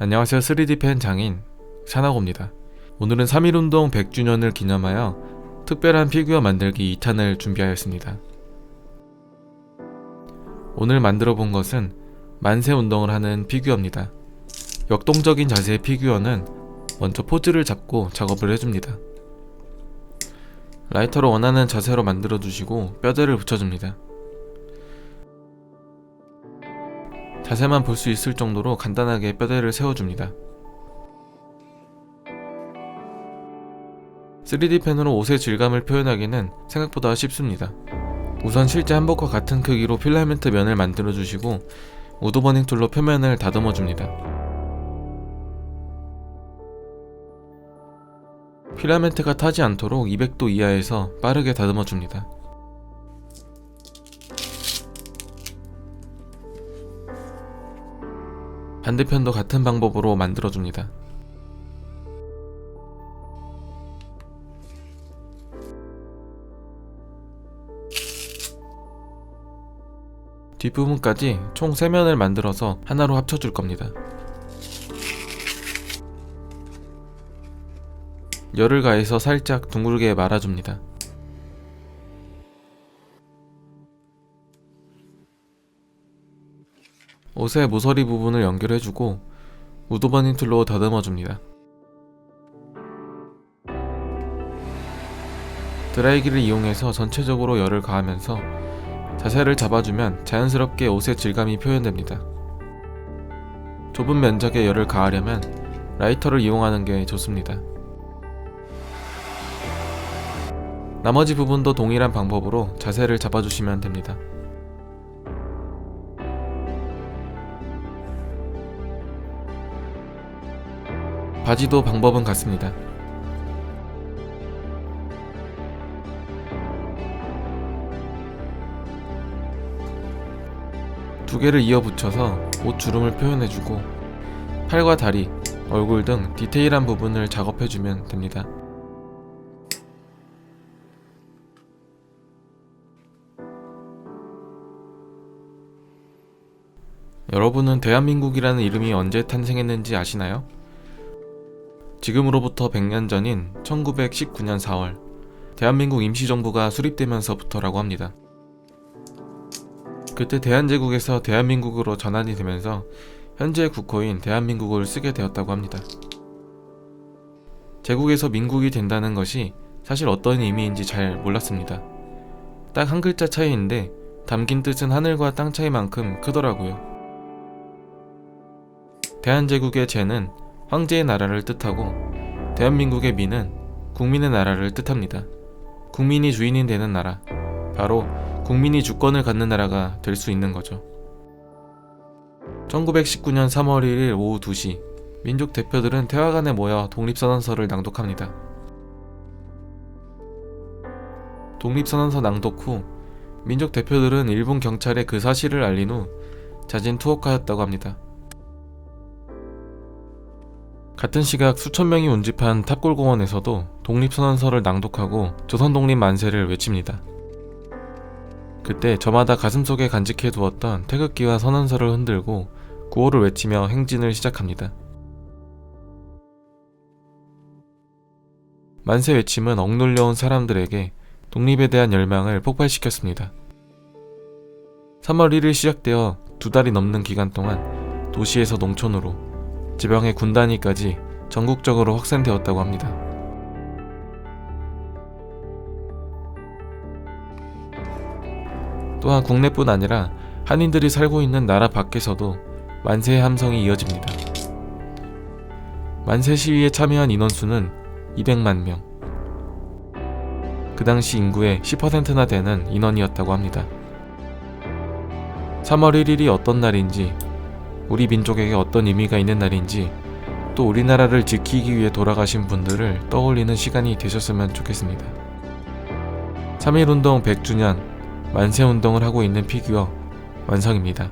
안녕하세요. 3D 펜 장인 샤나고입니다. 오늘은 3.1운동 100주년을 기념하여 특별한 피규어 만들기 2탄을 준비하였습니다. 오늘 만들어 본 것은 만세 운동을 하는 피규어입니다. 역동적인 자세의 피규어는 먼저 포즈를 잡고 작업을 해줍니다. 라이터로 원하는 자세로 만들어 주시고 뼈대를 붙여줍니다. 자세만 볼 수 있을 정도로 간단하게 뼈대를 세워줍니다. 3D 펜으로 옷의 질감을 표현하기는 생각보다 쉽습니다. 우선 실제 한복과 같은 크기로 필라멘트 면을 만들어 주시고 우드버닝 툴로 표면을 다듬어 줍니다. 필라멘트가 타지 않도록 200도 이하에서 빠르게 다듬어 줍니다. 반대편도 같은 방법으로 만들어줍니다. 뒷부분까지 총 3면을 만들어서 하나로 합쳐줄 겁니다. 열을 가해서 살짝 둥글게 말아줍니다. 옷의 모서리 부분을 연결해주고 우드버닝 툴로 다듬어줍니다. 드라이기를 이용해서 전체적으로 열을 가하면서 자세를 잡아주면 자연스럽게 옷의 질감이 표현됩니다. 좁은 면적에 열을 가하려면 라이터를 이용하는 게 좋습니다. 나머지 부분도 동일한 방법으로 자세를 잡아주시면 됩니다. 바지도 방법은 같습니다. 두 개를 이어 붙여서 옷 주름을 표현해주고 팔과 다리, 얼굴 등 디테일한 부분을 작업해주면 됩니다. 여러분은 대한민국이라는 이름이 언제 탄생했는지 아시나요? 지금으로부터 100년 전인 1919년 4월 대한민국 임시정부가 수립되면서부터라고 합니다. 그때 대한제국에서 대한민국으로 전환이 되면서 현재의 국호인 대한민국을 쓰게 되었다고 합니다. 제국에서 민국이 된다는 것이 사실 어떤 의미인지 잘 몰랐습니다. 딱 한 글자 차이인데 담긴 뜻은 하늘과 땅 차이만큼 크더라고요. 대한제국의 제는 황제의 나라를 뜻하고 대한민국의 민은 국민의 나라를 뜻합니다. 국민이 주인이 되는 나라, 바로 국민이 주권을 갖는 나라가 될 수 있는 거죠. 1919년 3월 1일 오후 2시 민족 대표들은 태화관에 모여 독립선언서를 낭독합니다. 독립선언서 낭독 후 민족 대표들은 일본 경찰에 그 사실을 알린 후 자진 투옥하였다고 합니다. 같은 시각 수천 명이 운집한 탑골공원에서도 독립선언서를 낭독하고 조선독립 만세를 외칩니다. 그때 저마다 가슴속에 간직해 두었던 태극기와 선언서를 흔들고 구호를 외치며 행진을 시작합니다. 만세 외침은 억눌려온 사람들에게 독립에 대한 열망을 폭발시켰습니다. 3월 1일 시작되어 2달이 넘는 기간 동안 도시에서 농촌으로 지방의 군 단위까지 전국적으로 확산되었다고 합니다. 또한 국내뿐 아니라 한인들이 살고 있는 나라 밖에서도 만세의 함성이 이어집니다. 만세 시위에 참여한 인원수는 200만 명. 그 당시 인구의 10%나 되는 인원이었다고 합니다. 3월 1일이 어떤 날인지, 우리 민족에게 어떤 의미가 있는 날인지, 또 우리나라를 지키기 위해 돌아가신 분들을 떠올리는 시간이 되셨으면 좋겠습니다. 3.1운동 100주년 만세운동을 하고 있는 피규어 완성입니다.